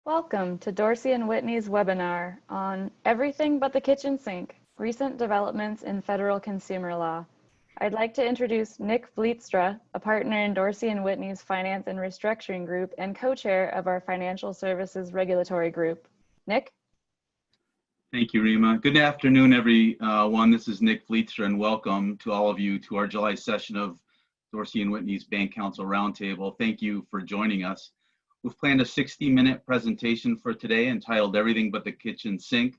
Welcome to Dorsey and Whitney's webinar on Everything But the Kitchen Sink, Recent Developments in Federal Consumer Law. I'd like to introduce Nick Vlietstra, a partner in Dorsey and Whitney's Finance and Restructuring Group and co-chair of our Financial Services Regulatory Group. Nick? Thank you, Rima. Good afternoon, everyone. This is Nick Vlietstra, and welcome to all of you to our July session of Dorsey and Whitney's Bank Counsel Roundtable. Thank you for joining us. We've planned a 60-minute presentation for today entitled Everything But the Kitchen Sink,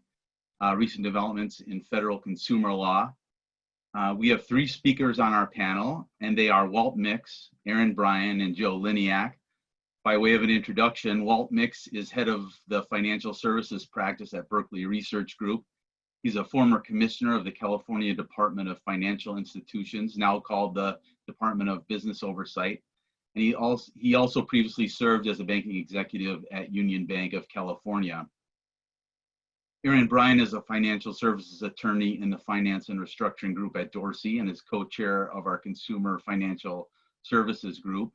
Recent Developments in Federal Consumer Law. We have three speakers on our panel, and they are Walt Mix, Erin, Bryan, and Joe Lynyak. By way of an introduction, Walt Mix is head of the financial services practice at Berkeley Research Group. He's a former commissioner of the California Department of Financial Institutions, now called the Department of Business Oversight. And he also previously served as a banking executive at Union Bank of California. Erin Bryan is a financial services attorney in the Finance and Restructuring Group at Dorsey and is co-chair of our Consumer Financial Services Group.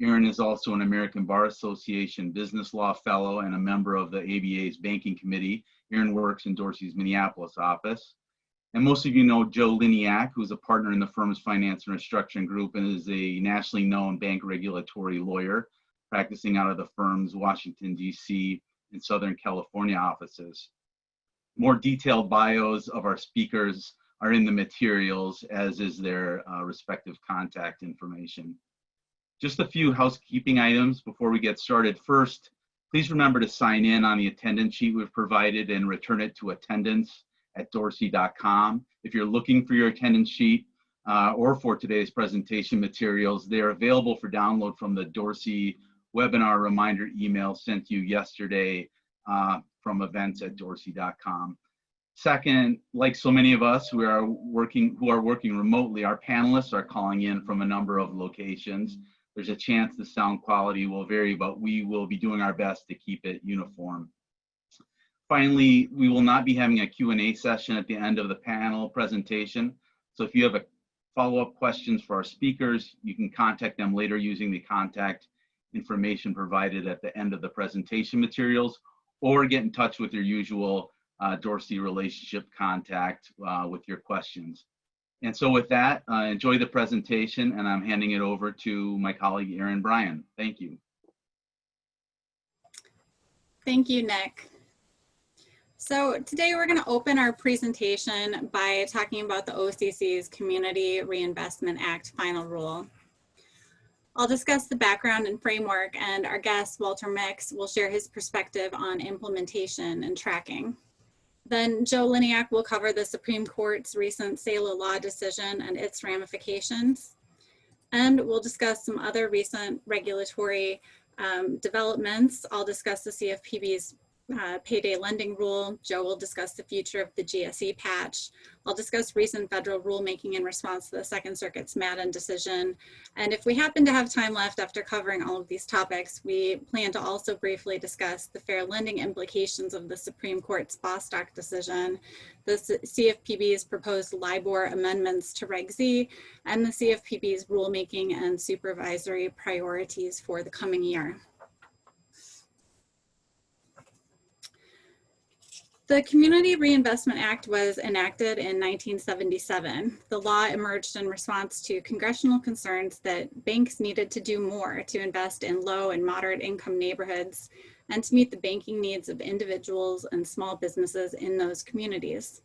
Erin is also an American Bar Association Business Law Fellow and a member of the ABA's Banking Committee. Erin works in Dorsey's Minneapolis office. And most of you know Joe Lynyak, who's a partner in the firm's Finance and Restructuring Group and is a nationally known bank regulatory lawyer practicing out of the firm's Washington, D.C. and Southern California offices. More detailed bios of our speakers are in the materials, as is their respective contact information. Just a few housekeeping items before we get started. First, please remember to sign in on the attendance sheet we've provided and return it to attendance@dorsey.com. If you're looking for your attendance sheet or for today's presentation materials, they're available for download from the Dorsey webinar reminder email sent to you yesterday from events@dorsey.com. Second, like so many of us who are working remotely, our panelists are calling in from a number of locations. There's a chance the sound quality will vary, but we will be doing our best to keep it uniform. Finally, we will not be having a Q&A session at the end of the panel presentation. So if you have follow-up questions for our speakers, you can contact them later using the contact information provided at the end of the presentation materials, or get in touch with your usual Dorsey relationship contact with your questions. And so with that, enjoy the presentation, and I'm handing it over to my colleague, Erin Bryan. Thank you. Thank you, Nick. So today we're going to open our presentation by talking about the OCC's Community Reinvestment Act final rule. I'll discuss the background and framework, and our guest, Walter Mix, will share his perspective on implementation and tracking. Then Joe Lynyak will cover the Supreme Court's recent Sala Law Decision and its ramifications. And we'll discuss some other recent regulatory developments. I'll discuss the CFPB's payday lending rule. Joe will discuss the future of the GSE Patch. I'll discuss recent federal rulemaking in response to the Second Circuit's Madden Decision. And if we happen to have time left after covering all of these topics, we plan to also briefly discuss the fair lending implications of the Supreme Court's Bossstock decision, the CFPB's proposed Libor amendments to Reg Z, and the CFPB's rulemaking and supervisory priorities for the coming year. The Community Reinvestment Act was enacted in 1977. The law emerged in response to congressional concerns that banks needed to do more to invest in low and moderate income neighborhoods and to meet the banking needs of individuals and small businesses in those communities.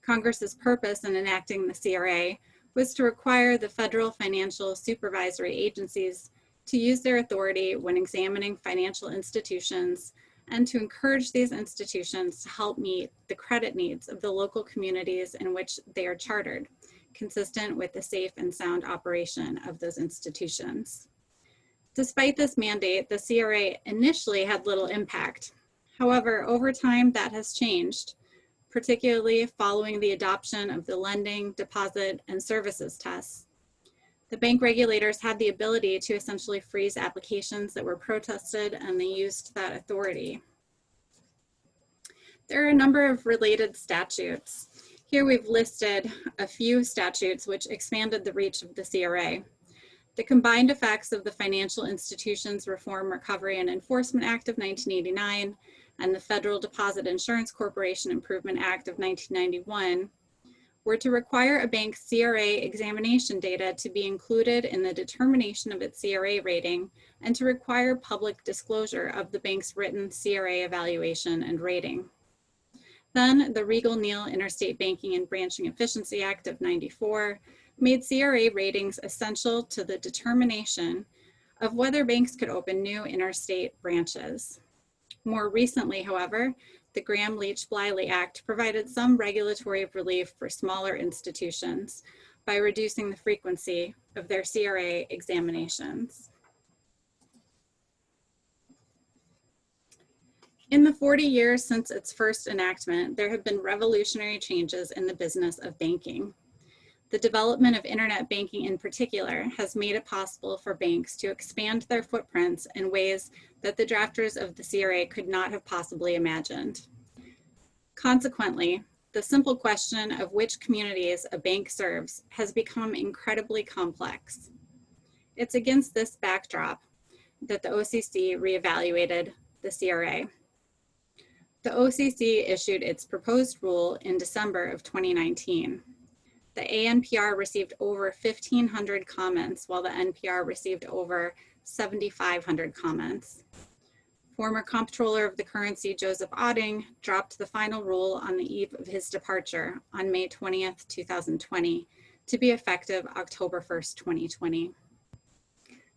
Congress's purpose in enacting the CRA was to require the federal financial supervisory agencies to use their authority when examining financial institutions and to encourage these institutions to help meet the credit needs of the local communities in which they are chartered, consistent with the safe and sound operation of those institutions. Despite this mandate, the CRA initially had little impact. However, over time that has changed, particularly following the adoption of the lending, deposit, and services tests. The bank regulators had the ability to essentially freeze applications that were protested, and they used that authority. There are a number of related statutes. Here we've listed a few statutes which expanded the reach of the CRA. The combined effects of the Financial Institutions Reform, Recovery, and Enforcement Act of 1989 and the Federal Deposit Insurance Corporation Improvement Act of 1991 were to require a bank's CRA examination data to be included in the determination of its CRA rating and to require public disclosure of the bank's written CRA evaluation and rating. Then the Regal-Neal Interstate Banking and Branching Efficiency Act of '94 made CRA ratings essential to the determination of whether banks could open new interstate branches. More recently, however, the Graham-Leach-Bliley Act provided some regulatory relief for smaller institutions by reducing the frequency of their CRA examinations. In the 40 years since its first enactment, there have been revolutionary changes in the business of banking. The development of internet banking in particular has made it possible for banks to expand their footprints in ways that the drafters of the CRA could not have possibly imagined. Consequently, the simple question of which communities a bank serves has become incredibly complex. It's against this backdrop that the OCC reevaluated the CRA. The OCC issued its proposed rule in December of 2019. The ANPR received over 1,500 comments, while the NPR received over 7,500 comments. Former Comptroller of the Currency, Joseph Otting, dropped the final rule on the eve of his departure on May 20th, 2020, to be effective October 1st, 2020.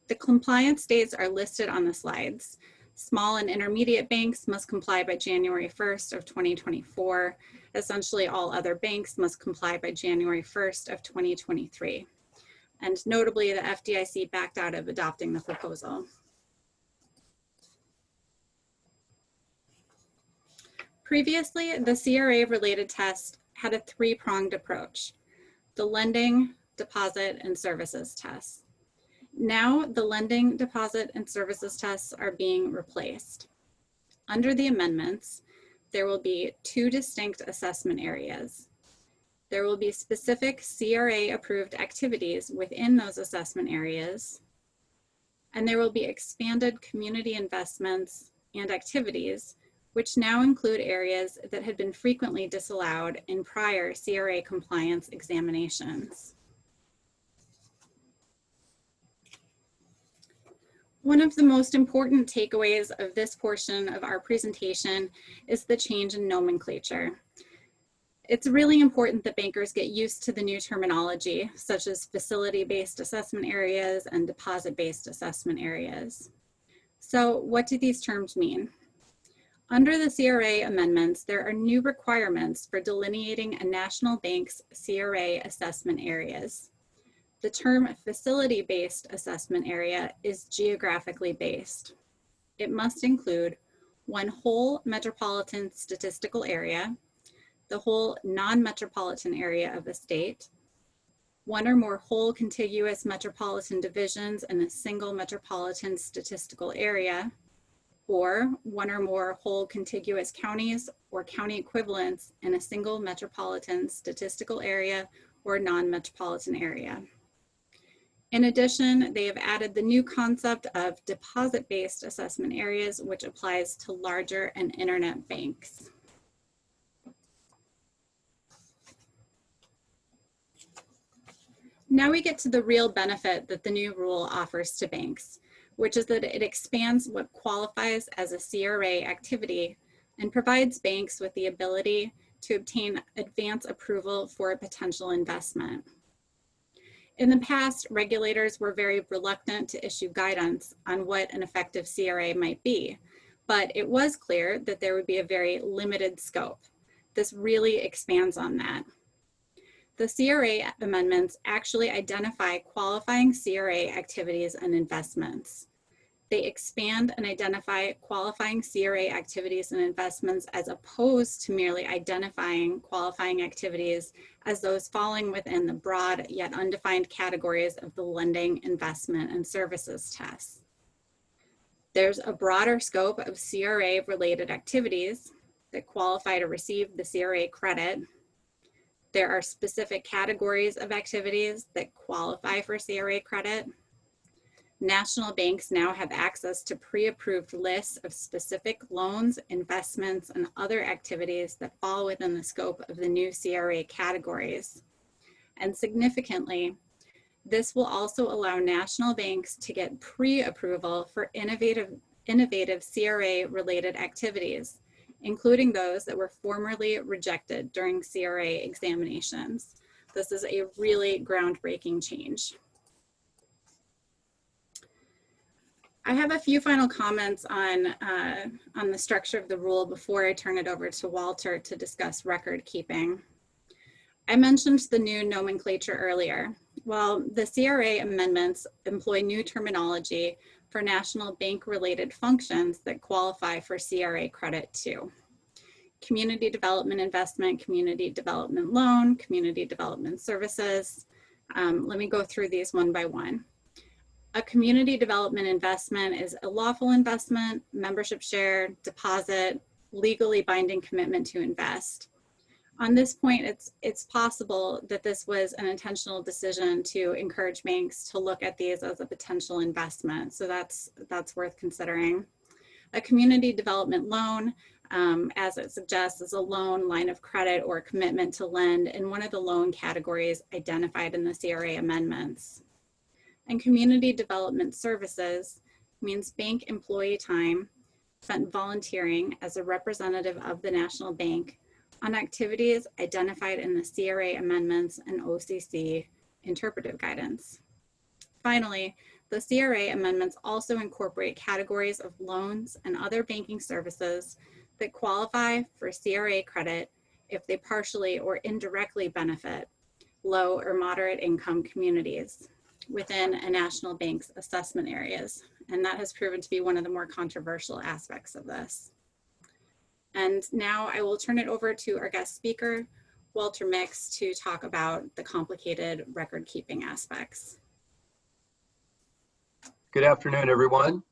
The compliance dates are listed on the slides. Small and intermediate banks must comply by January 1st of 2024. Essentially, all other banks must comply by January 1st of 2023. And notably, the FDIC backed out of adopting the proposal. Previously, the CRA-related test had a three-pronged approach: the lending, deposit, and services tests. Now, the lending, deposit, and services tests are being replaced. Under the amendments, there will be two distinct assessment areas. There will be specific CRA-approved activities within those assessment areas, and there will be expanded community investments and activities, which now include areas that had been frequently disallowed in prior CRA compliance examinations. One of the most important takeaways of this portion of our presentation is the change in nomenclature. It's really important that bankers get used to the new terminology, such as facility-based assessment areas and deposit-based assessment areas. So what do these terms mean? Under the CRA amendments, there are new requirements for delineating a national bank's CRA assessment areas. The term facility-based assessment area is geographically based. It must include one whole metropolitan statistical area, the whole non-metropolitan area of a state, one or more whole contiguous metropolitan divisions in a single metropolitan statistical area, or one or more whole contiguous counties or county equivalents in a single metropolitan statistical area or non-metropolitan area. In addition, they have added the new concept of deposit-based assessment areas, which applies to larger and internet banks. Now we get to the real benefit that the new rule offers to banks, which is that it expands what qualifies as a CRA activity and provides banks with the ability to obtain advance approval for a potential investment. In the past, regulators were very reluctant to issue guidance on what an effective CRA might be, but it was clear that there would be a very limited scope. This really expands on that. The CRA amendments actually identify qualifying CRA activities and investments. They expand and identify qualifying CRA activities and investments as opposed to merely identifying qualifying activities as those falling within the broad yet undefined categories of the lending, investment, and services tests. There's a broader scope of CRA-related activities that qualify to receive the CRA credit. There are specific categories of activities that qualify for CRA credit. national banks now have access to pre-approved lists of specific loans, investments, and other activities that fall within the scope of the new CRA categories. And significantly, this will also allow national banks to get pre-approval for innovative CRA-related activities, including those that were formerly rejected during CRA examinations. This is a really groundbreaking change. I have a few final comments on the structure of the rule before I turn it over to Walter to discuss record keeping. I mentioned the new nomenclature earlier. Well, the CRA amendments employ new terminology for national bank-related functions that qualify for CRA credit too. Community development investment, community development loan, community development services. Let me go through these one by one. A community development investment is a lawful investment, membership share, deposit, legally binding commitment to invest. On this point, it's possible that this was an intentional decision to encourage banks to look at these as a potential investment. So that's worth considering. A community development loan, as it suggests, is a loan, line of credit, or commitment to lend in one of the loan categories identified in the CRA amendments. And community development services means bank employee time spent volunteering as a representative of the national bank on activities identified in the CRA amendments and OCC interpretive guidance. Finally, the CRA amendments also incorporate categories of loans and other banking services that qualify for CRA credit if they partially or indirectly benefit low or moderate income communities within a national bank's assessment areas. And that has proven to be one of the more controversial aspects of this. And now I will turn it over to our guest speaker, Walter Mix, to talk about the complicated record keeping aspects. Good afternoon, everyone.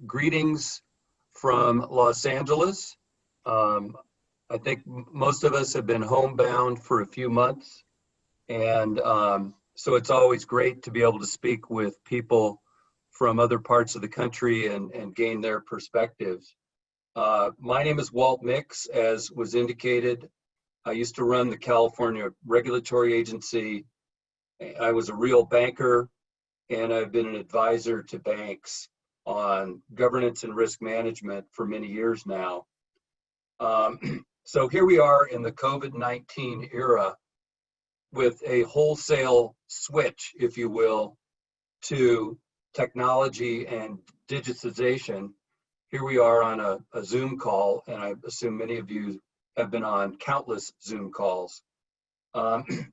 Greetings from Los Angeles. I think most of us have been homebound for a few months. And so it's always great to be able to speak with people from other parts of the country and gain their perspectives. My name is Walt Mix, as was indicated. I used to run the California Regulatory Agency. I was a real banker, and I've been an advisor to banks on governance and risk management for many years now. So here we are in the COVID-19 era with a wholesale switch, if you will, to technology and digitization. Here we are on a Zoom call, and I assume many of you have been on countless Zoom calls.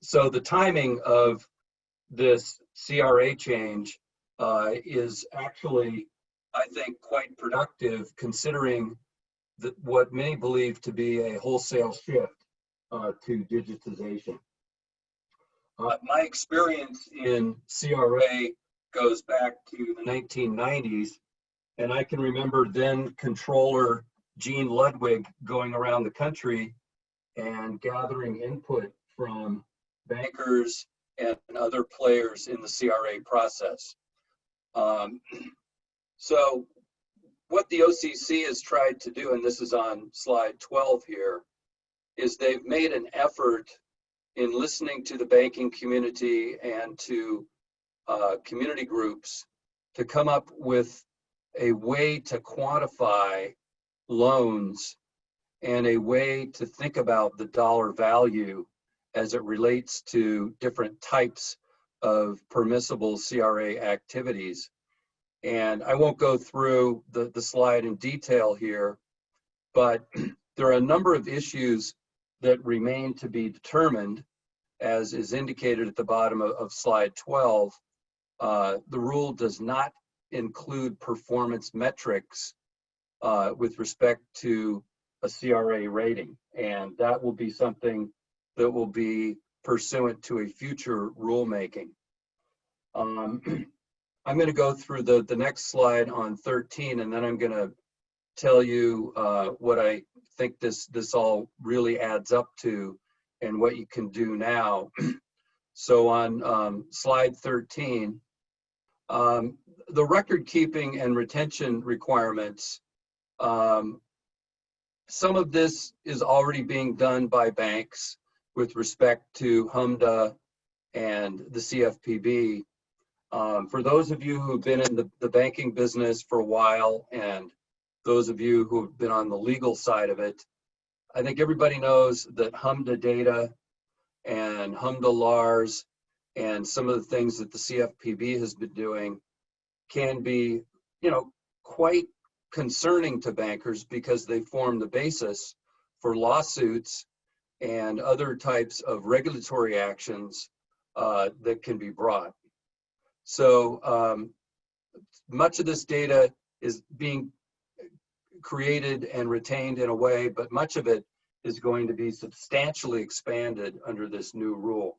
So the timing of this CRA change is actually, I think, quite productive, considering what many believe to be a wholesale shift to digitization. My experience in CRA goes back to the 1990s, and I can remember then Controller Gene Ludwig going around the country and gathering input from bankers and other players in the CRA process. So what the OCC has tried to do, and this is on slide 12 here, is they've made an effort in listening to the banking community and to community groups to come up with a way to quantify loans and a way to think about the dollar value as it relates to different types of permissible CRA activities. And I won't go through the slide in detail here, but there are a number of issues that remain to be determined, as is indicated at the bottom of slide 12. The rule does not include performance metrics with respect to a CRA rating, and that will be something that will be pursuant to a future rulemaking. I'm going to go through the next slide on 13, and then I'm going to tell you what I think this all really adds up to and what you can do now. So on slide 13, The record keeping and retention requirements, some of this is already being done by banks with respect to HMDA and the CFPB. For those of you who've been in the banking business for a while, and those of you who've been on the legal side of it, I think everybody knows that HMDA data and HMDA LARs and some of the things that the CFPB has been doing can be, quite concerning to bankers because they form the basis for lawsuits and other types of regulatory actions that can be brought. So much of this data is being created and retained in a way, but much of it is going to be substantially expanded under this new rule.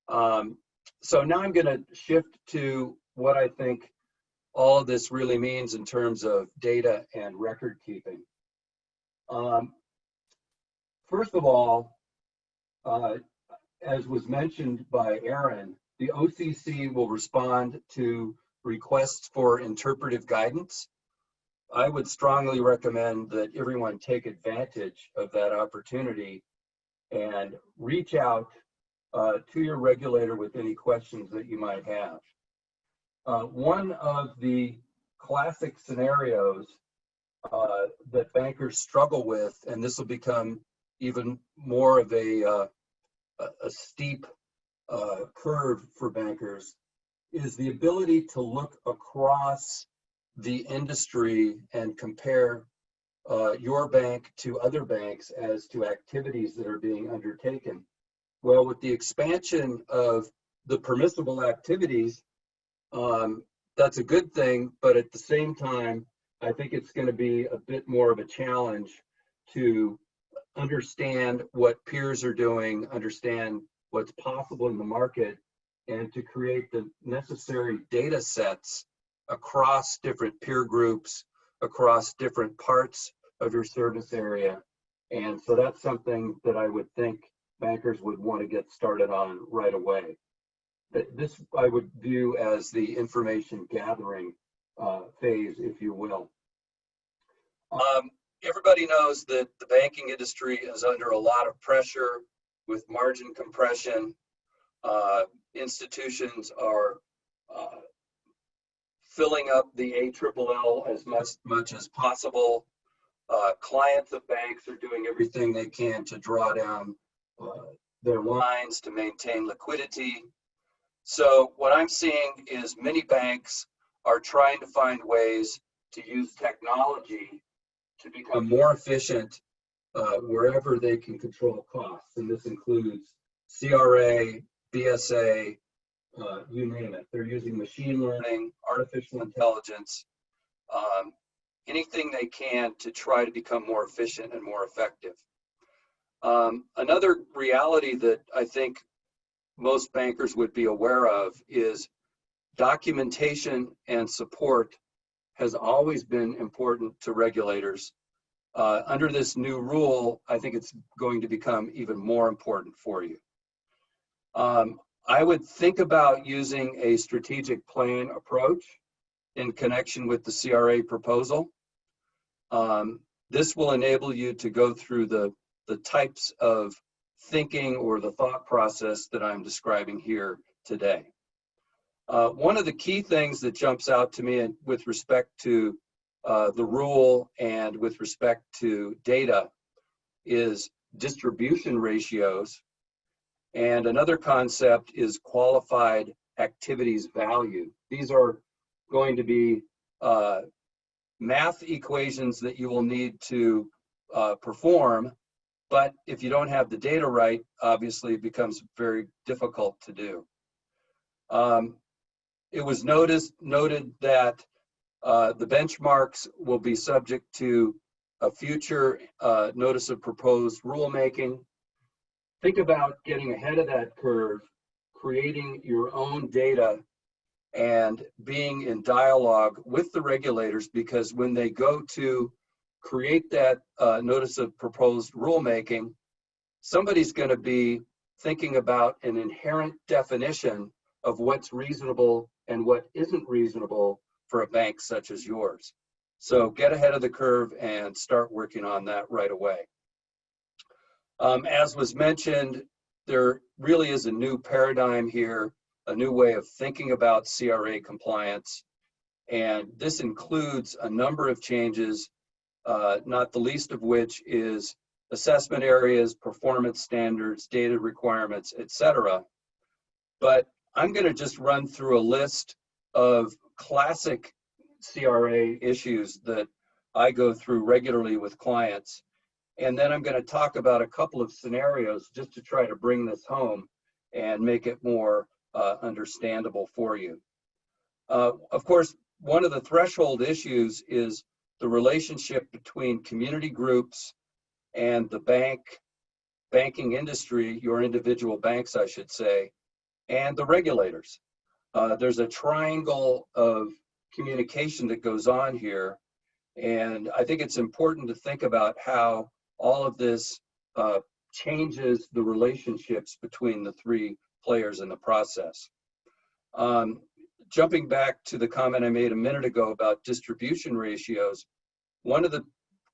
So now I'm going to shift to what I think all of this really means in terms of data and record keeping. First of all, as was mentioned by Erin, the OCC will respond to requests for interpretive guidance. I would strongly recommend that everyone take advantage of that opportunity and reach out to your regulator with any questions that you might have. One of the classic scenarios that bankers struggle with, and this will become even more of a steep curve for bankers, is the ability to look across the industry and compare your bank to other banks as to activities that are being undertaken. Well, with the expansion of the permissible activities, that's a good thing, but at the same time, I think it's going to be a bit more of a challenge to understand what peers are doing, understand what's possible in the market, and to create the necessary data sets across different peer groups, across different parts of your service area. And so that's something that I would think bankers would want to get started on right away. This I would view as the information gathering phase, if you will. Everybody knows that the banking industry is under a lot of pressure with margin compression. Institutions are filling up the ALLL as much as possible. Clients of banks are doing everything they can to draw down their lines to maintain liquidity. So what I'm seeing is many banks are trying to find ways to use technology to become more efficient wherever they can control costs. And this includes CRA, BSA, you name it. They're using machine learning, artificial intelligence, anything they can to try to become more efficient and more effective. Another reality that I think most bankers would be aware of is documentation and support has always been important to regulators. Under this new rule, I think it's going to become even more important for you. I would think about using a strategic plan approach in connection with the CRA proposal. This will enable you to go through the types of thinking or the thought process that I'm describing here today. One of the key things that jumps out to me with respect to the rule and with respect to data is distribution ratios. And another concept is qualified activities value. These are going to be math equations that you will need to perform. But if you don't have the data right, obviously it becomes very difficult to do. It was noted that the benchmarks will be subject to a future notice of proposed rulemaking. Think about getting ahead of that curve, creating your own data, and being in dialogue with the regulators, because when they go to create that notice of proposed rulemaking, somebody's going to be thinking about an inherent definition of what's reasonable and what isn't reasonable for a bank such as yours. So get ahead of the curve and start working on that right away. As was mentioned, there really is a new paradigm here, a new way of thinking about CRA compliance. And this includes a number of changes, not the least of which is assessment areas, performance standards, data requirements, etc. But I'm going to just run through a list of classic CRA issues that I go through regularly with clients. And then I'm going to talk about a couple of scenarios just to try to bring this home and make it more understandable for you. Of course, one of the threshold issues is the relationship between community groups and the banking industry, your individual banks, I should say, and the regulators. There's a triangle of communication that goes on here. And I think it's important to think about how all of this changes the relationships between the three players in the process. Jumping back to the comment I made a minute ago about distribution ratios, one of the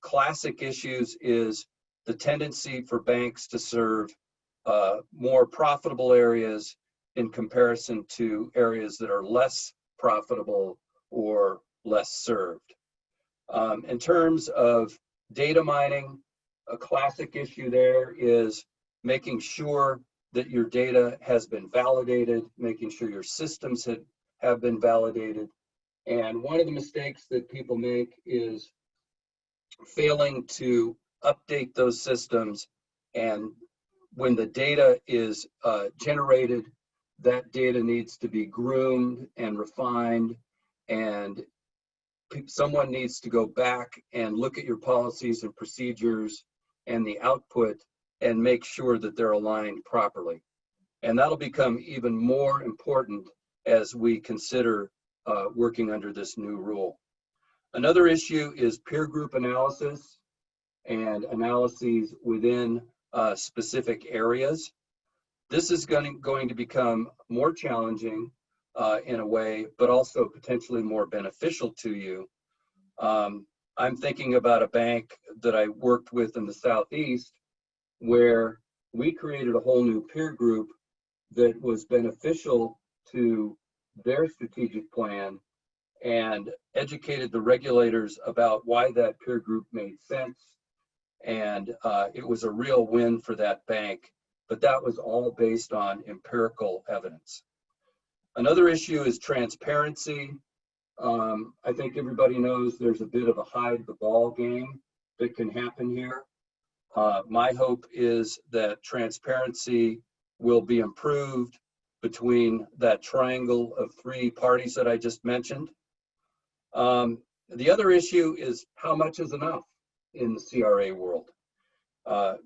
classic issues is the tendency for banks to serve more profitable areas in comparison to areas that are less profitable or less served. In terms of data mining, a classic issue there is making sure that your data has been validated, making sure your systems have been validated. And one of the mistakes that people make is failing to update those systems. And when the data is generated, that data needs to be groomed and refined, and someone needs to go back and look at your policies and procedures and the output and make sure that they're aligned properly. And that'll become even more important as we consider working under this new rule. Another issue is peer group analysis and analyses within specific areas. This is going to become more challenging in a way, but also potentially more beneficial to you. I'm thinking about a bank that I worked with in the Southeast where we created a whole new peer group that was beneficial to their strategic plan and educated the regulators about why that peer group made sense. And it was a real win for that bank, but that was all based on empirical evidence. Another issue is transparency. I think everybody knows there's a bit of a hide the ball game that can happen here. My hope is that transparency will be improved between that triangle of three parties that I just mentioned. The other issue is how much is enough in the CRA world.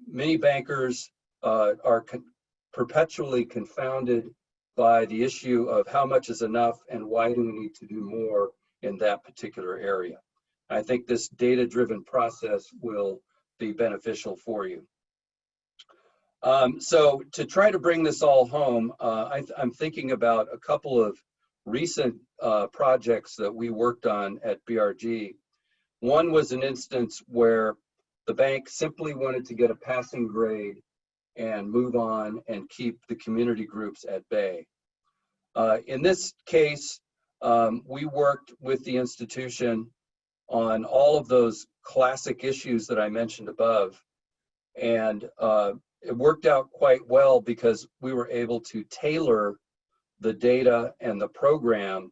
Many bankers are perpetually confounded by the issue of how much is enough and why do we need to do more in that particular area. I think this data-driven process will be beneficial for you. So to try to bring this all home, I'm thinking about a couple of recent projects that we worked on at BRG. One was an instance where the bank simply wanted to get a passing grade and move on and keep the community groups at bay. In this case, we worked with the institution on all of those classic issues that I mentioned above. And it worked out quite well because we were able to tailor the data and the program.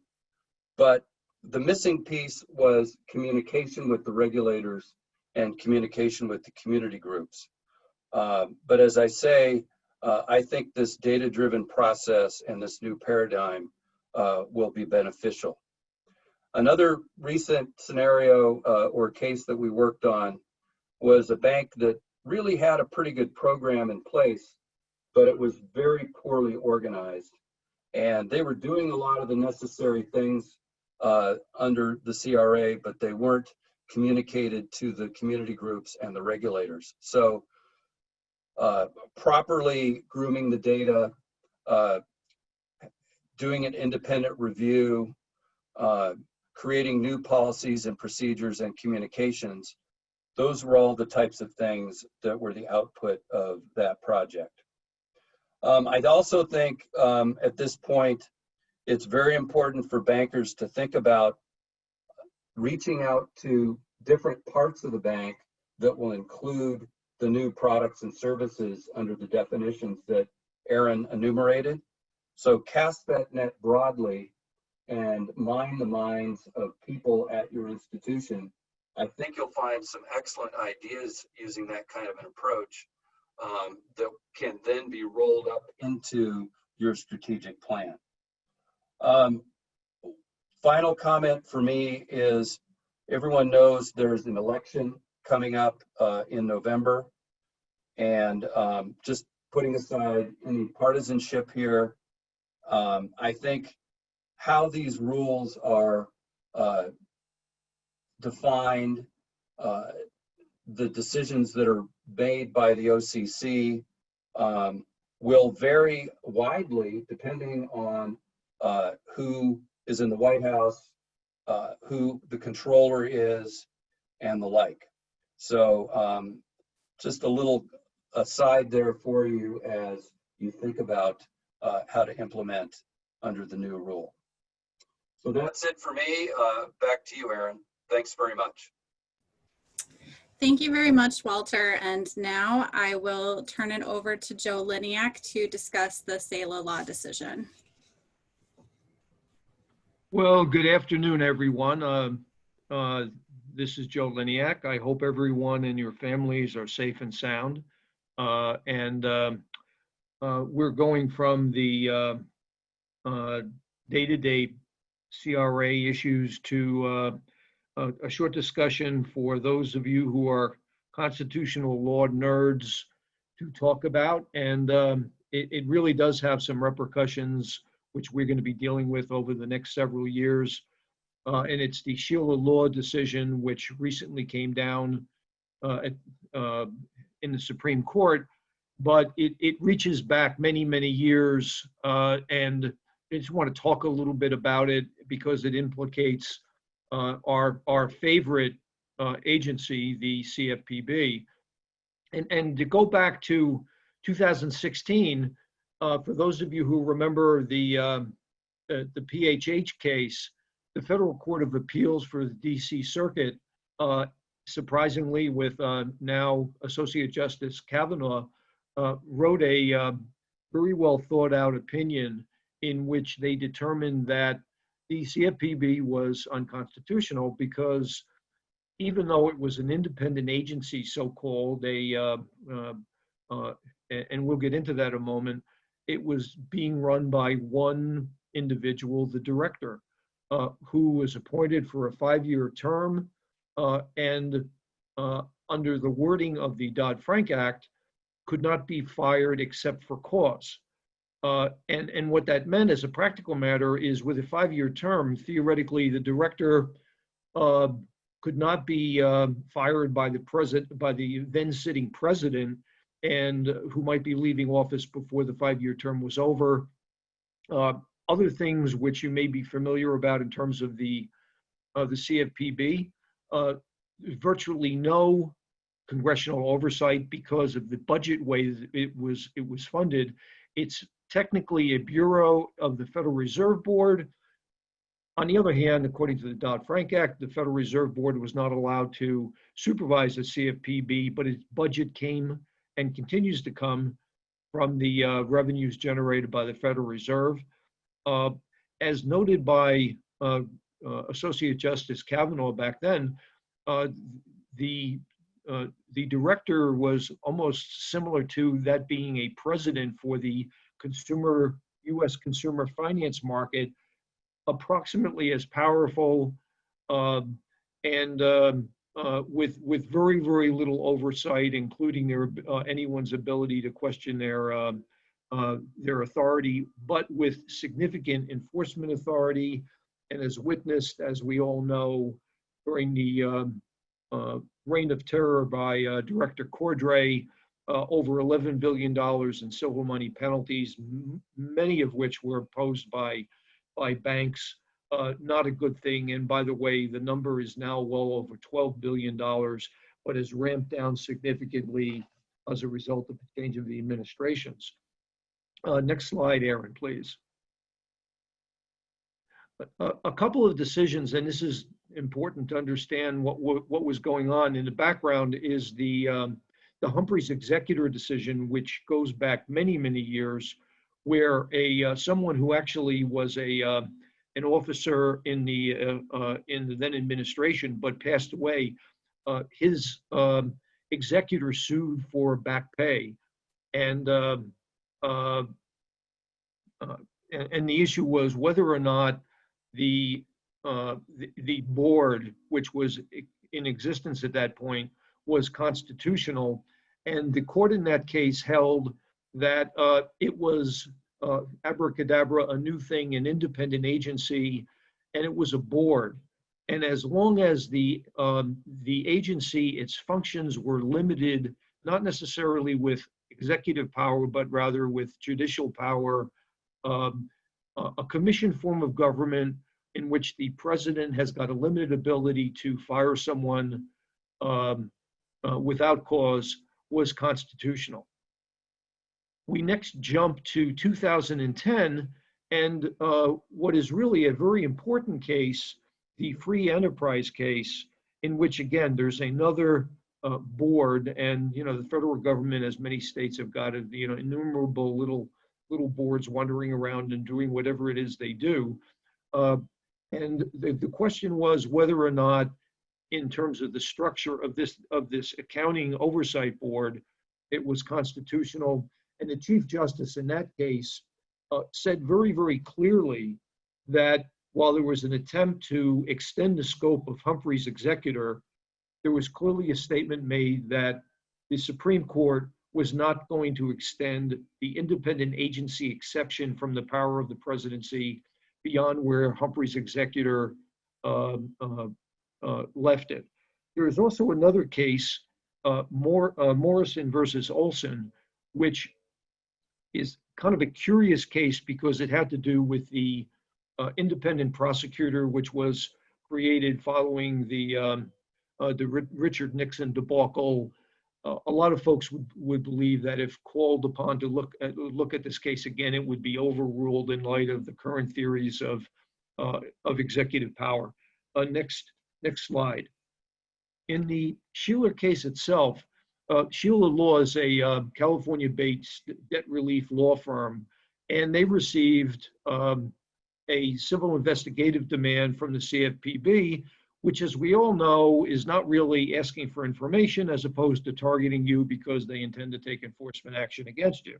But the missing piece was communication with the regulators and communication with the community groups. But as I say, I think this data-driven process and this new paradigm will be beneficial. Another recent scenario or case that we worked on was a bank that really had a pretty good program in place, but it was very poorly organized. And they were doing a lot of the necessary things under the CRA, but they weren't communicated to the community groups and the regulators. So properly grooming the data, doing an independent review, creating new policies and procedures and communications. Those were all the types of things that were the output of that project. I'd also think at this point, it's very important for bankers to think about reaching out to different parts of the bank that will include the new products and services under the definitions that Erin enumerated. So cast that net broadly and mine the minds of people at your institution. I think you'll find some excellent ideas using that kind of an approach that can then be rolled up into your strategic plan. Final comment for me is everyone knows there's an election coming up in November, and just putting aside any partisanship here, I think how these rules are defined, the decisions that are made by the OCC will vary widely depending on who is in the White House, who the controller is, and the like. So just a little aside there for you as you think about how to implement under the new rule. So that's it for me. Back to you, Erin. Thanks very much. Thank you very much, Walter. And now I will turn it over to Joe Lynyak to discuss the Sala Law Decision. Well, good afternoon, everyone. This is Joe Lynyak. I hope everyone and your families are safe and sound. We're going from the day-to-day CRA issues to a short discussion for those of you who are constitutional law nerds to talk about. And it really does have some repercussions which we're going to be dealing with over the next several years. And it's the Sala Law Decision, which recently came down in the Supreme Court, but it reaches back many, many years. And I just want to talk a little bit about it because it implicates our favorite agency, the CFPB. And to go back to 2016, for those of you who remember the PHH case, the Federal Court of Appeals for the DC Circuit, surprisingly with now Associate Justice Kavanaugh, wrote a very well thought out opinion in which they determined that the CFPB was unconstitutional because even though it was an independent agency, so-called, and we'll get into that in a moment, it was being run by one individual, the director, who was appointed for a 5-year term, and under the wording of the Dodd-Frank Act, could not be fired except for cause. And what that meant as a practical matter is with a 5-year term, theoretically, the director could not be fired by the then sitting president, and who might be leaving office before the 5-year term was over. Other things which you may be familiar about in terms of the CFPB, virtually no congressional oversight because of the budget way that it was funded. It's technically a bureau of the Federal Reserve Board. On the other hand, according to the Dodd-Frank Act, the Federal Reserve Board was not allowed to supervise the CFPB, but its budget came and continues to come from the revenues generated by the Federal Reserve. As noted by Associate Justice Kavanaugh back then, the director was almost similar to that being a president for the U.S. consumer finance market, approximately as powerful and with very, very little oversight, including anyone's ability to question their authority, but with significant enforcement authority. And as witnessed, as we all know, during the reign of terror by Director Cordray, over $11 billion in civil money penalties, many of which were imposed by banks. Not a good thing. And by the way, the number is now well over $12 billion, but has ramped down significantly as a result of the change of the administrations. Next slide, Erin, please. A couple of decisions, and this is important to understand what was going on in the background, is the Humphreys executor decision, which goes back many, many years, where someone who actually was an officer in the then administration but passed away, his executor sued for back pay, and the issue was whether or not the board, which was in existence at that point, was constitutional. And the court in that case held that it was abracadabra, a new thing, an independent agency, and it was a board. And as long as the agency, its functions were limited, not necessarily with executive power, but rather with judicial power, a commission form of government in which the president has got a limited ability to fire someone without cause, was constitutional. We next jump to 2010, and what is really a very important case, the free enterprise case, in which again there's another board, and the federal government, as many states have got, innumerable little boards wandering around and doing whatever it is they do. And the question was whether or not, in terms of the structure of this accounting oversight board, it was constitutional. And the Chief Justice in that case said very, very clearly that while there was an attempt to extend the scope of Humphrey's executor, there was clearly a statement made that the Supreme Court was not going to extend the independent agency exception from the power of the presidency beyond where Humphrey's executor left it. There is also another case, Morrison versus Olson, which is kind of a curious case because it had to do with the independent prosecutor, which was created following the Richard Nixon debacle. A lot of folks would believe that if called upon to look at this case again, it would be overruled in light of the current theories of executive power. Next slide. In the Sheeler case itself, Sala Law is a California-based debt relief law firm, and they received a civil investigative demand from the CFPB, which, as we all know, is not really asking for information as opposed to targeting you because they intend to take enforcement action against you.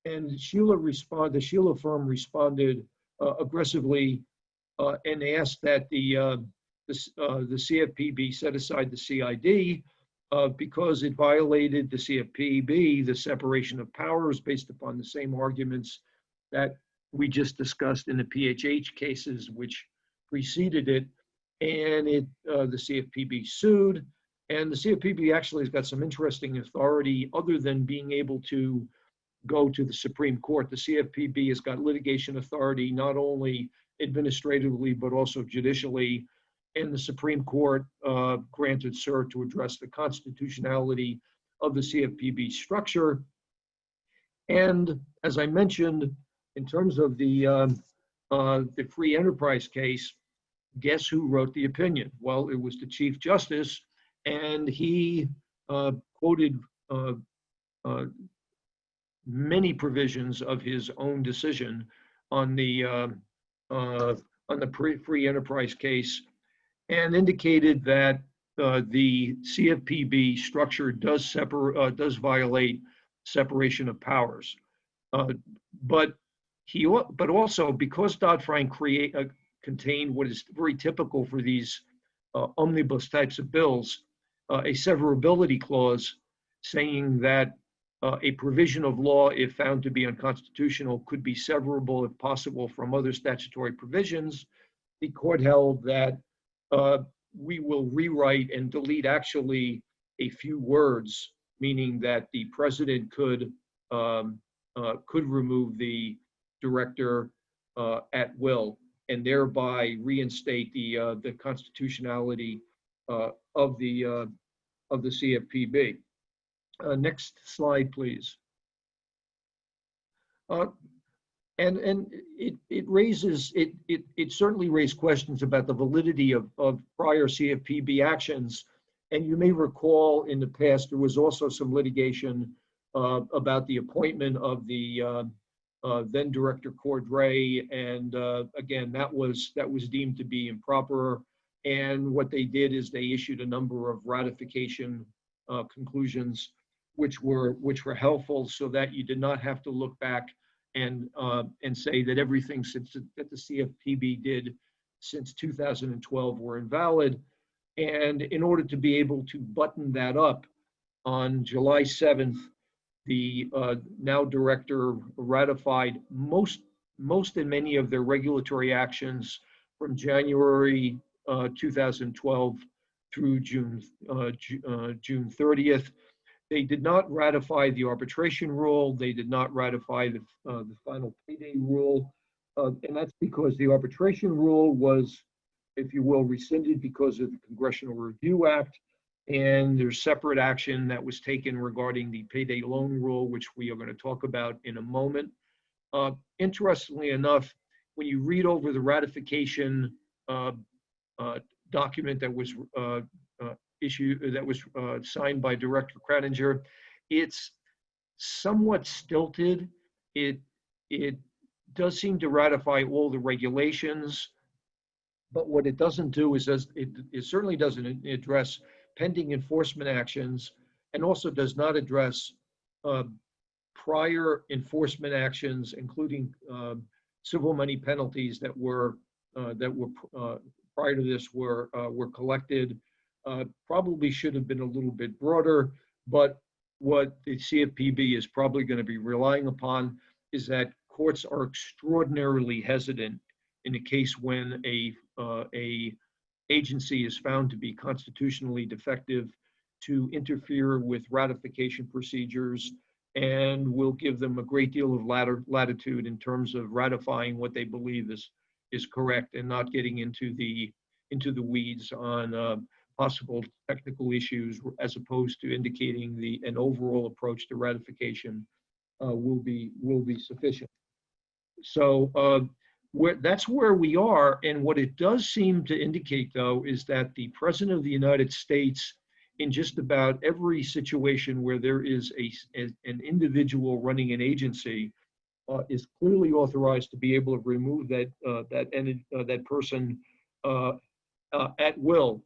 And the Sheeler firm responded aggressively and asked that the CFPB set aside the CID because it violated the CFPB, the separation of powers, based upon the same arguments that we just discussed in the PHH cases which preceded it. And the CFPB sued, and the CFPB actually has got some interesting authority other than being able to go to the Supreme Court. The CFPB has got litigation authority not only administratively but also judicially, and the Supreme Court granted cert to address the constitutionality of the CFPB structure. And as I mentioned, in terms of the free enterprise case, guess who wrote the opinion? Well, it was the Chief Justice, and he quoted many provisions of his own decision on the free enterprise case, and indicated that the CFPB structure does violate separation of powers, but also because Dodd-Frank contained what is very typical for these omnibus types of bills, a severability clause saying that a provision of law, if found to be unconstitutional, could be severable if possible from other statutory provisions. The court held that we will rewrite and delete actually a few words meaning that the president could remove the director at will, and thereby reinstate the constitutionality of the CFPB. Next slide, please. And it certainly raised questions about the validity of prior CFPB actions. And you may recall in the past, there was also some litigation about the appointment of the then Director Cordray. And again, that was deemed to be improper. And what they did is they issued a number of ratification conclusions, which were helpful, so that you did not have to look back and say that everything that the CFPB did since 2012 were invalid. And in order to be able to button that up, on July 7th, the now director ratified most and many of their regulatory actions from January 2012 through June 30th. They did not ratify the arbitration rule. They did not ratify the final payday rule. And that's because the arbitration rule was, if you will, rescinded because of the Congressional Review Act. And there's separate action that was taken regarding the payday loan rule, which we are going to talk about in a moment. Interestingly enough, when you read over the ratification document that was signed by Director Kraninger, it's somewhat stilted. It does seem to ratify all the regulations, but what it doesn't do is it certainly doesn't address pending enforcement actions, and also does not address prior enforcement actions, including civil money penalties that were prior to this were collected. Probably should have been a little bit broader, but what the CFPB is probably going to be relying upon is that courts are extraordinarily hesitant in a case when a agency is found to be constitutionally defective to interfere with ratification procedures, and will give them a great deal of latitude in terms of ratifying what they believe is correct, and not getting into the weeds on possible technical issues, as opposed to indicating an overall approach to ratification will be sufficient. So that's where we are. And what it does seem to indicate, though, is that the President of the United States, in just about every situation where there is an individual running an agency, is clearly authorized to be able to remove that person at will,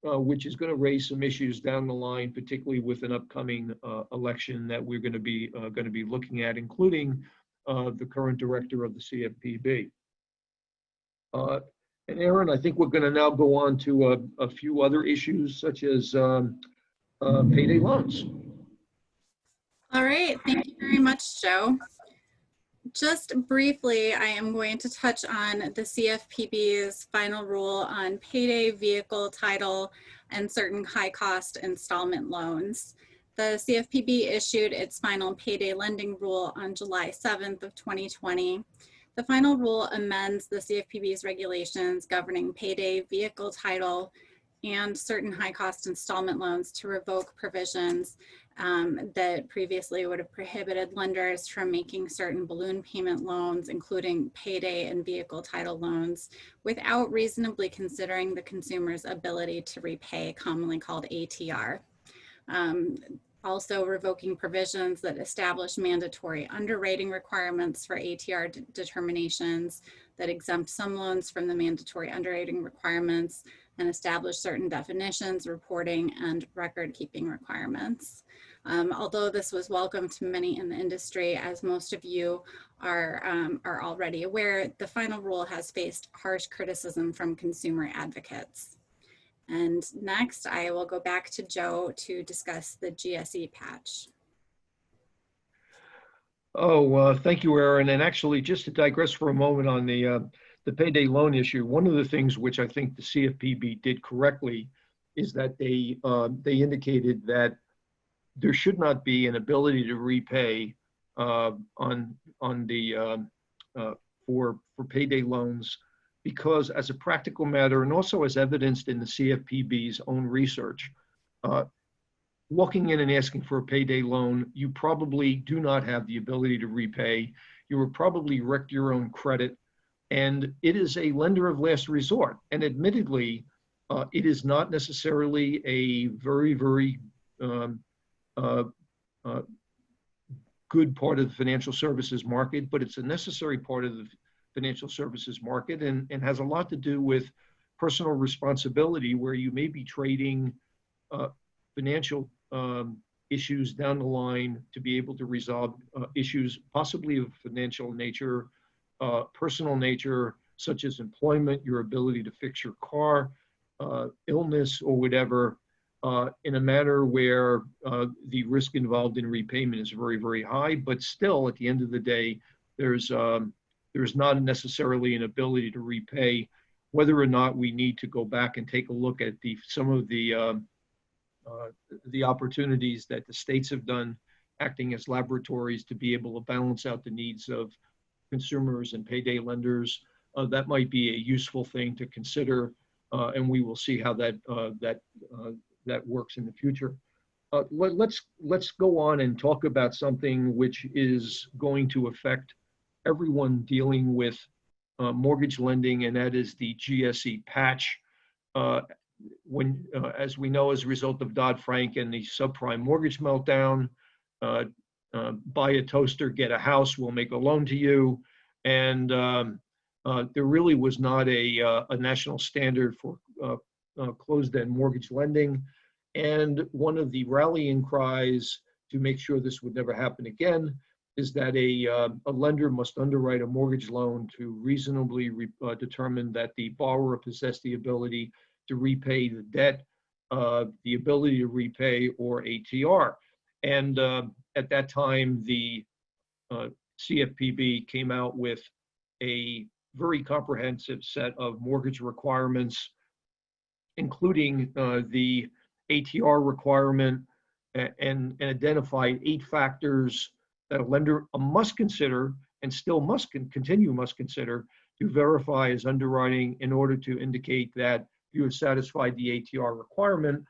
which is going to raise some issues down the line, particularly with an upcoming election that we're going to be looking at, including the current director of the CFPB. And Erin, I think we're going to now go on to a few other issues, such as payday loans. All right, thank you very much, Joe. Just briefly, I am going to touch on the CFPB's final rule on payday, vehicle title, and certain high-cost installment loans. The CFPB issued its final payday lending rule on July 7th of 2020. The final rule amends the CFPB's regulations governing payday, vehicle title, and certain high-cost installment loans to revoke provisions that previously would have prohibited lenders from making certain balloon payment loans, including payday and vehicle title loans, without reasonably considering the consumer's ability to repay, commonly called ATR. Also revoking provisions that establish mandatory underwriting requirements for ATR determinations, that exempt some loans from the mandatory underwriting requirements, and establish certain definitions, reporting, and record-keeping requirements. Although this was welcome to many in the industry, as most of you are already aware, the final rule has faced harsh criticism from consumer advocates. And next, I will go back to Joe to discuss the GSE patch. Thank you, Erin. And actually, just to digress for a moment on the payday loan issue, one of the things which I think the CFPB did correctly is that they indicated that there should not be an ability to repay on the for payday loans, because as a practical matter, and also as evidenced in the CFPB's own research, walking in and asking for a payday loan, you probably do not have the ability to repay. You will probably wreck your own credit, and it is a lender of last resort. And admittedly, it is not necessarily a very, very good part of the financial services market, but it's a necessary part of the financial services market, and has a lot to do with personal responsibility, where you may be trading financial issues down the line to be able to resolve issues possibly of financial nature, personal nature, such as employment, your ability to fix your car, illness, or whatever, in a manner where the risk involved in repayment is very, very high. But still, at the end of the day, there's not necessarily an ability to repay. Whether or not we need to go back and take a look at some of the opportunities that the states have done, acting as laboratories to be able to balance out the needs of consumers and payday lenders, that might be a useful thing to consider, and we will see how that works in the future. Let's go on and talk about something which is going to affect everyone dealing with mortgage lending, and that is the GSE Patch. As we know, as a result of Dodd-Frank and the subprime mortgage meltdown, buy a toaster, get a house, we'll make a loan to you. And there really was not a national standard for closed-end mortgage lending. And one of the rallying cries to make sure this would never happen again is that a lender must underwrite a mortgage loan to reasonably determine that the borrower possessed the ability to repay the debt, the ability to repay, or ATR. And at that time, the CFPB came out with a very comprehensive set of mortgage requirements, including the ATR requirement, and identified 8 factors that a lender must consider, and still must consider, to verify as underwriting in order to indicate that you have satisfied the ATR requirement,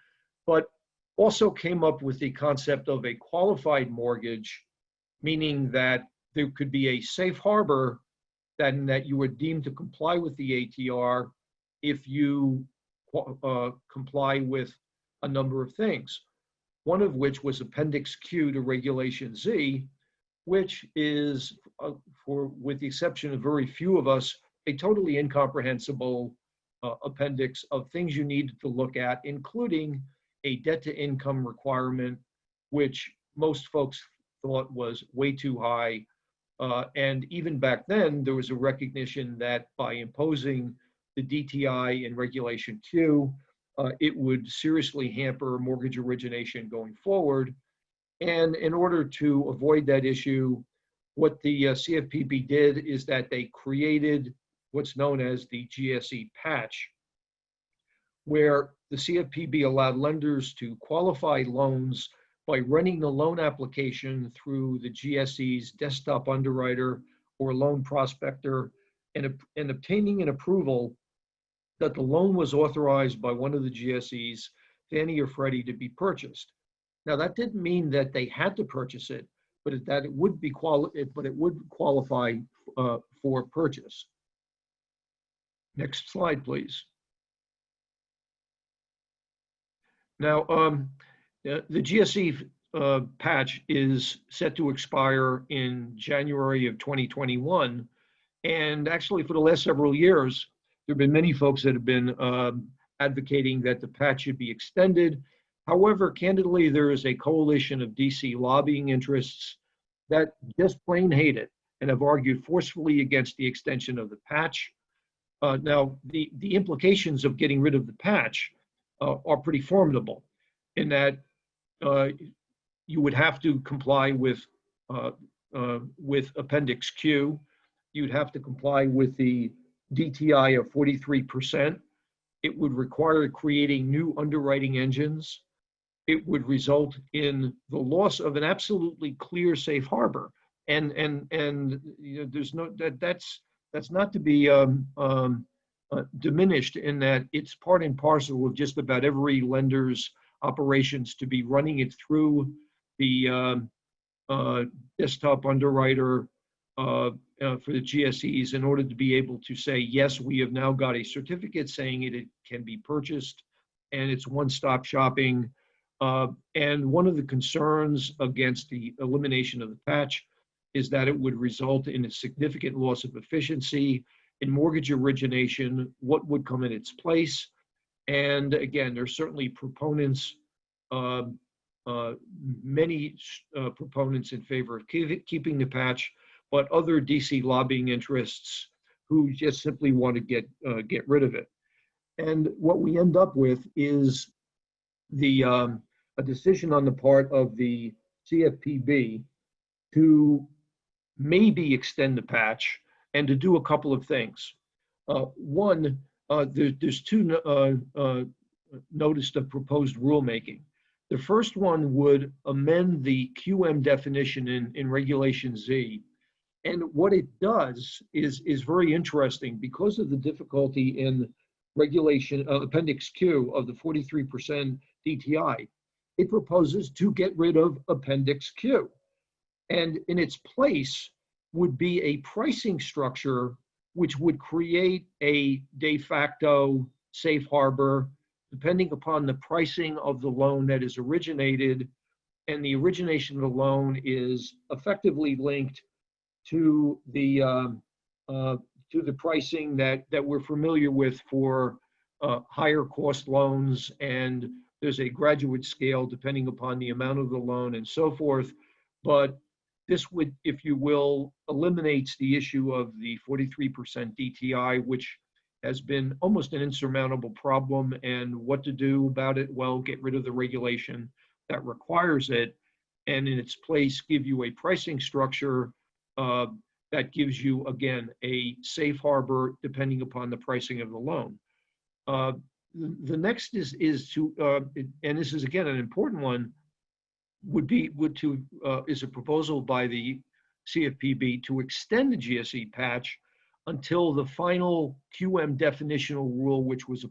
but also came up with the concept of a qualified mortgage, meaning that there could be a safe harbor that you were deemed to comply with the ATR if you comply with a number of things. One of which was Appendix Q to Regulation Z, which is, with the exception of very few of us, a totally incomprehensible appendix of things you needed to look at, including a debt-to-income requirement, which most folks thought was way too high. And even back then, there was a recognition that by imposing the DTI in Regulation Q, it would seriously hamper mortgage origination going forward. And in order to avoid that issue, what the CFPB did is that they created what's known as the GSE Patch, where the CFPB allowed lenders to qualify loans by running the loan application through the GSE's desktop underwriter or loan prospector, and obtaining an approval that the loan was authorized by one of the GSEs, Fannie or Freddie, to be purchased. Now, that didn't mean that they had to purchase it, but that it would qualify for purchase. Next slide, please. Now, the GSE patch is set to expire in January of 2021. And actually, for the last several years, there have been many folks that have been advocating that the patch should be extended. However, candidly, there is a coalition of DC lobbying interests that just plain hate it and have argued forcefully against the extension of the patch. Now, the implications of getting rid of the patch are pretty formidable, in that you would have to comply with Appendix Q. You'd have to comply with the DTI of 43%. It would require creating new underwriting engines. it would result in the loss of an absolutely clear safe harbor. And you know, there's no that's not to be diminished in that it's part and parcel of just about every lender's operations to be running it through the desktop underwriter for the GSEs in order to be able to say, yes, we have now got a certificate saying it can be purchased and it's one-stop shopping. And one of the concerns against the elimination of the patch is that it would result in a significant loss of efficiency in mortgage origination. What would come in its place? And again, there's certainly proponents, many proponents in favor of keeping the patch, but other DC lobbying interests who just simply want to get rid of it. And what we end up with is a decision on the part of the CFPB to maybe extend the patch and to do a couple of things. One, there's two notice of proposed rulemaking. The first one would amend the QM definition in Regulation Z. And what it does is very interesting because of the difficulty in Regulation Appendix Q of the 43% DTI. It proposes to get rid of Appendix Q. And in its place would be a pricing structure which would create a de facto safe harbor depending upon the pricing of the loan that is originated, and the origination of the loan is effectively linked to the pricing that we're familiar with for higher cost loans, and there's a graduate scale depending upon the amount of the loan and so forth. But this would, if you will, eliminates the issue of the 43% DTI, which has been almost an insurmountable problem. And what to do about it? Well, get rid of the regulation that requires it, and in its place give you a pricing structure that gives you, again, a safe harbor depending upon the pricing of the loan. The next is to, and this is again an important one, is a proposal by the CFPB to extend the GSE patch until the final QM definitional rule, which was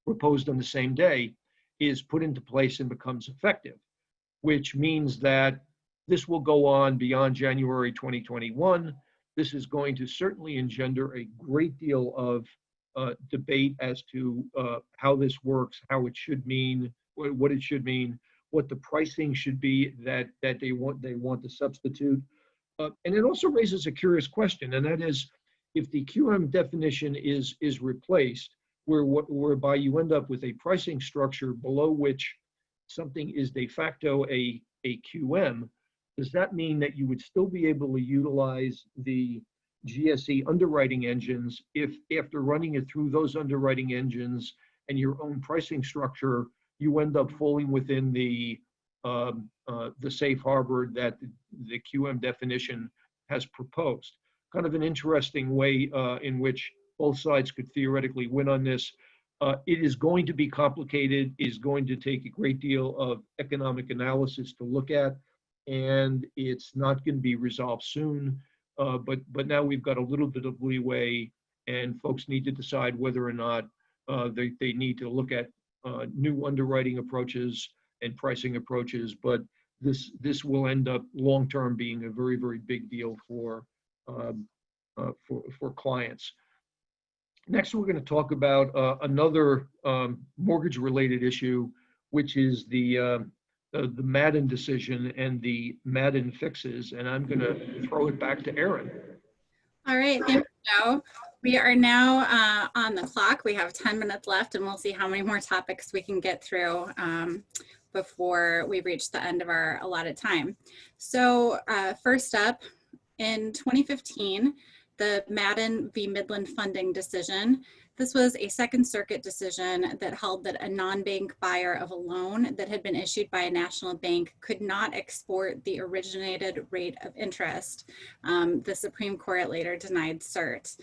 proposed on the same day, is put into place and becomes effective, which means that this will go on beyond January 2021. This is going to certainly engender a great deal of debate as to how this works, how it should mean, what it should mean, what the pricing should be that they want to substitute. And it also raises a curious question, and that is, if the QM definition is replaced, whereby you end up with a pricing structure below which something is de facto a QM, does that mean that you would still be able to utilize the GSE underwriting engines if, after running it through those underwriting engines and your own pricing structure, you end up falling within the safe harbor that the QM definition has proposed? Kind of an interesting way in which both sides could theoretically win on this. It is going to be complicated, is going to take a great deal of economic analysis to look at, and it's not going to be resolved soon. But now we've got a little bit of leeway, and folks need to decide whether or not they need to look at new underwriting approaches and pricing approaches. But this will end up long-term being a very, very big deal for clients. Next, we're going to talk about another mortgage-related issue, which is the Madden decision and the Madden fixes. And I'm going to throw it back to Erin. All right, thank you, Joe. We are now on the clock. We have 10 minutes left, and we'll see how many more topics we can get through before we reach the end of our allotted time. So first up, in 2015, the Madden v. Midland funding decision This was a Second Circuit decision that held that a non-bank buyer of a loan that had been issued by a national bank could not export the originated rate of interest. The Supreme Court later denied cert.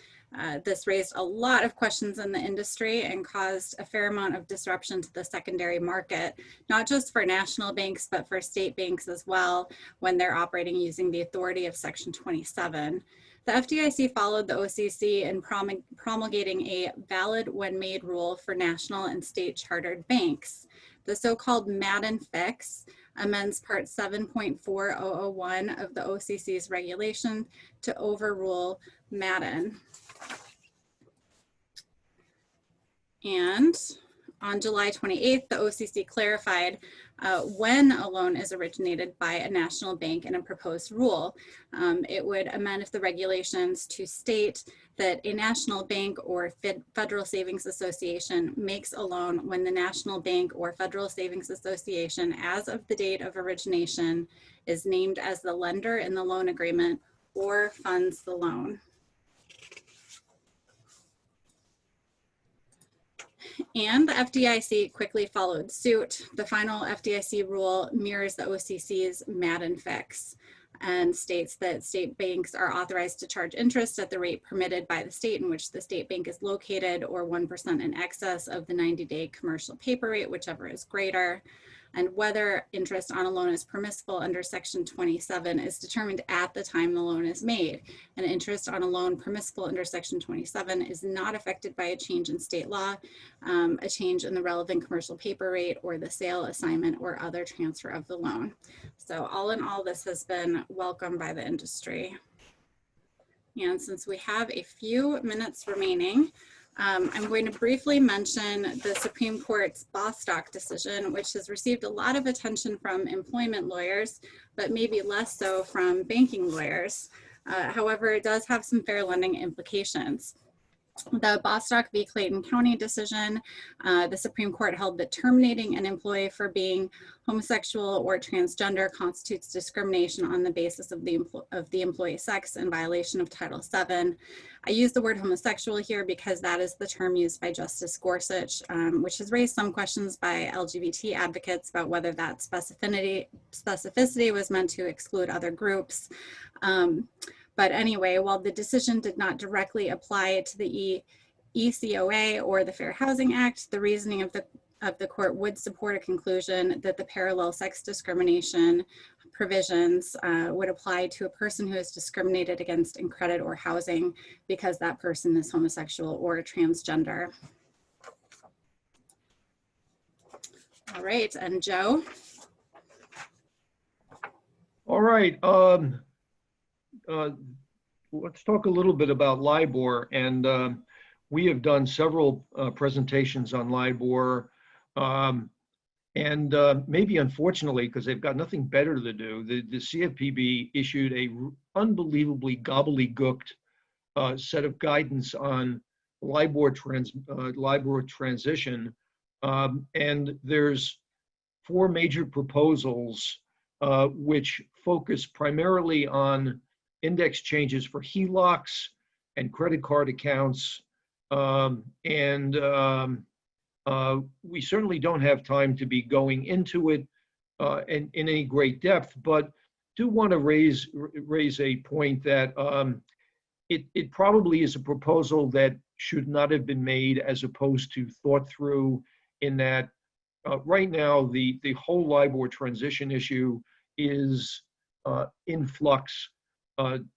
This raised a lot of questions in the industry and caused a fair amount of disruption to the secondary market, not just for national banks, but for state banks as well, when they're operating using the authority of Section 27. The FDIC followed the OCC in promulgating a valid when made rule for national and state chartered banks. The so-called Madden fix amends Part 7.4001 of the OCC's regulation to overrule Madden. And on July 28th, the OCC clarified when a loan is originated by a national bank in a proposed rule. It would amend the regulations to state that a national bank or Federal Savings Association makes a loan when the national bank or Federal Savings Association, as of the date of origination, is named as the lender in the loan agreement or funds the loan. And the FDIC quickly followed suit. The final FDIC rule mirrors the OCC's Madden fix and states that state banks are authorized to charge interest at the rate permitted by the state in which the state bank is located, or 1% in excess of the 90-day commercial paper rate, whichever is greater. And whether interest on a loan is permissible under Section 27 is determined at the time the loan is made. And interest on a loan permissible under Section 27 is not affected by a change in state law, a change in the relevant commercial paper rate, or the sale, assignment, or other transfer of the loan. So all in all, this has been welcomed by the industry. And since we have a few minutes remaining, I'm going to briefly mention the Supreme Court's Bossstock decision, which has received a lot of attention from employment lawyers, but maybe less so from banking lawyers. However, it does have some fair lending implications. The Bossstock v. Clayton County decision, the Supreme Court held that terminating an employee for being homosexual or transgender constitutes discrimination on the basis of the employee's sex in violation of Title VII. I use the word homosexual here because that is the term used by Justice Gorsuch, which has raised some questions by LGBT advocates about whether that specificity was meant to exclude other groups. But anyway, while the decision did not directly apply to the ECOA or the Fair Housing Act, the reasoning of the court would support a conclusion that the parallel sex discrimination provisions would apply to a person who is discriminated against in credit or housing because that person is homosexual or transgender. All right, and Joe? All right. Let's talk a little bit about Libor, and we have done several presentations on Libor, and maybe unfortunately, because they've got nothing better to do, the CFPB issued a unbelievably gobbledygooked set of guidance on Libor transition, and there's 4 major proposals which focus primarily on index changes for HELOCs and credit card accounts. We certainly don't have time to be going into it in any great depth, but do want to raise a point that it probably is a proposal that should not have been made as opposed to thought through, in that right now the whole Libor transition issue is in flux.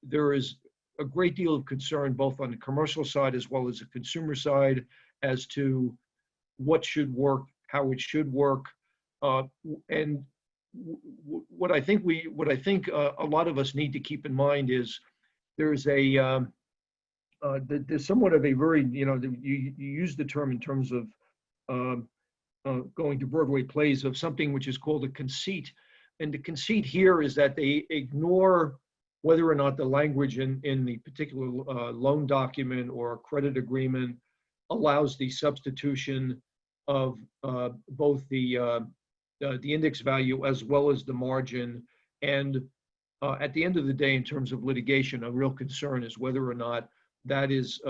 There is a great deal of concern both on the commercial side as well as the consumer side as to what should work, how it should work, and what I think a lot of us need to keep in mind is there's somewhat of a very, you use the term in terms of going to Broadway plays, of something which is called a conceit. And the conceit here is that they ignore whether or not the language in the particular loan document or credit agreement allows the substitution of both the index value as well as the margin. And at the end of the day, in terms of litigation, a real concern is whether or not that is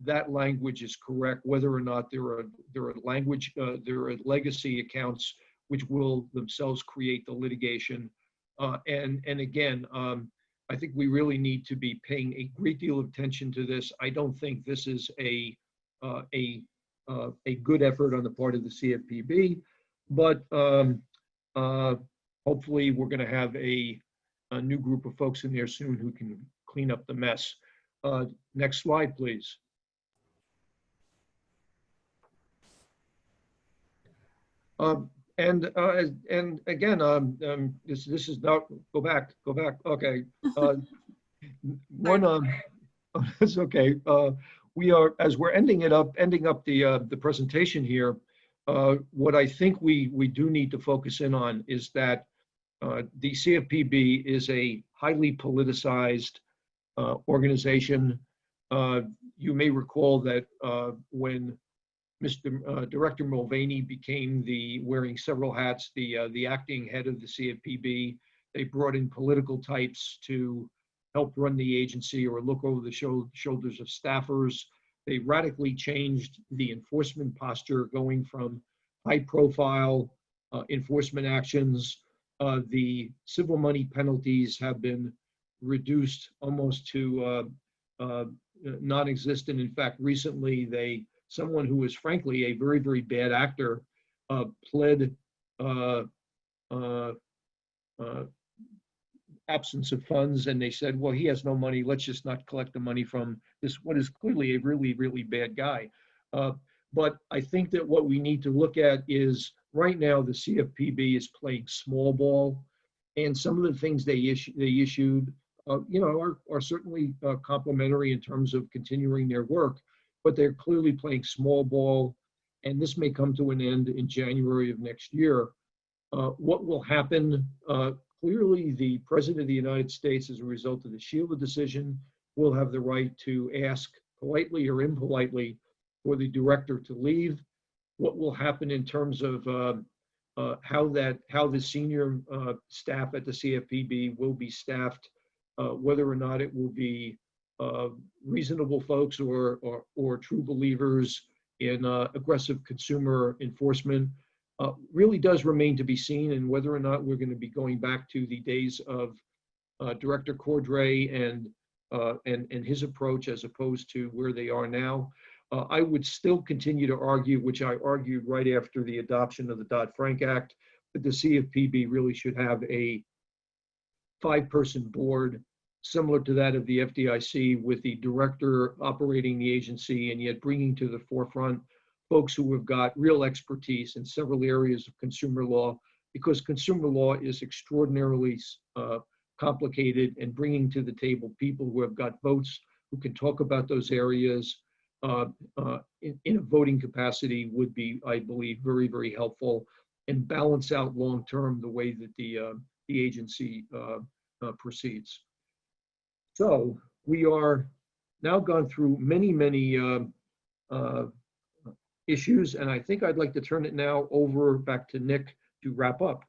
that language is correct. Whether or not there are legacy accounts which will themselves create the litigation, and again, I think we really need to be paying a great deal of attention to this. I don't think this is a good effort on the part of the CFPB, but hopefully we're going to have a new group of folks in there soon who can clean up the mess. Next slide, please. And again, this is not, go back. Okay. It's okay. We are, as we're ending up the presentation here. What I think we do need to focus in on is that the CFPB is a highly politicized organization. You may recall that when Mr. Director Mulvaney became wearing several hats, the acting head of the CFPB, they brought in political types to help run the agency or look over the shoulders of staffers. They radically changed the enforcement posture, going from high-profile enforcement actions. The civil money penalties have been reduced almost to non-existent. In fact, recently someone who was frankly a very, very bad actor pled absence of funds, and they said, well, he has no money, let's just not collect the money from this, what is clearly a really, really bad guy. But I think that what we need to look at is right now the CFPB is playing small ball, and some of the things they issued are certainly complimentary in terms of continuing their work, but they're clearly playing small ball, and this may come to an end in January of next year. What will happen? Clearly, the President of the United States, as a result of the Sala decision, will have the right to ask politely or impolitely for the director to leave. What will happen in terms of how the senior staff at the CFPB will be staffed, whether or not it will be reasonable folks or true believers in aggressive consumer enforcement, really does remain to be seen, and whether or not we're going to be going back to the days of Director Cordray and his approach as opposed to where they are now. I would still continue to argue, which I argued right after the adoption of the Dodd-Frank Act, that the CFPB really should have a 5-person board similar to that of the FDIC, with the director operating the agency and yet bringing to the forefront folks who have got real expertise in several areas of consumer law, because consumer law is extraordinarily complicated, and bringing to the table people who have got votes, who can talk about those areas in a voting capacity would be, I believe, very, very helpful, and balance out long-term the way that the agency proceeds. So we are now gone through many, many issues, and I think I'd like to turn it now over back to Nick to wrap up.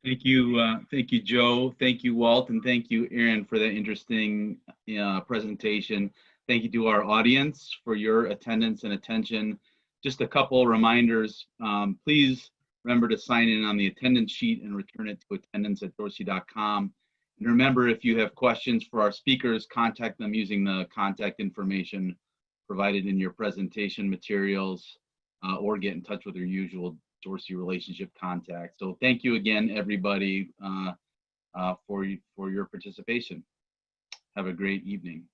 Thank you, Joe. Thank you, Walt, and thank you, Erin, for that interesting presentation. Thank you to our audience for your attendance and attention. Just a couple reminders. Please remember to sign in on the attendance sheet and return it to attendance@dorsey.com. And remember, if you have questions for our speakers, contact them using the contact information provided in your presentation materials, or get in touch with your usual Dorsey relationship contact. So thank you again, everybody, for your participation. Have a great evening.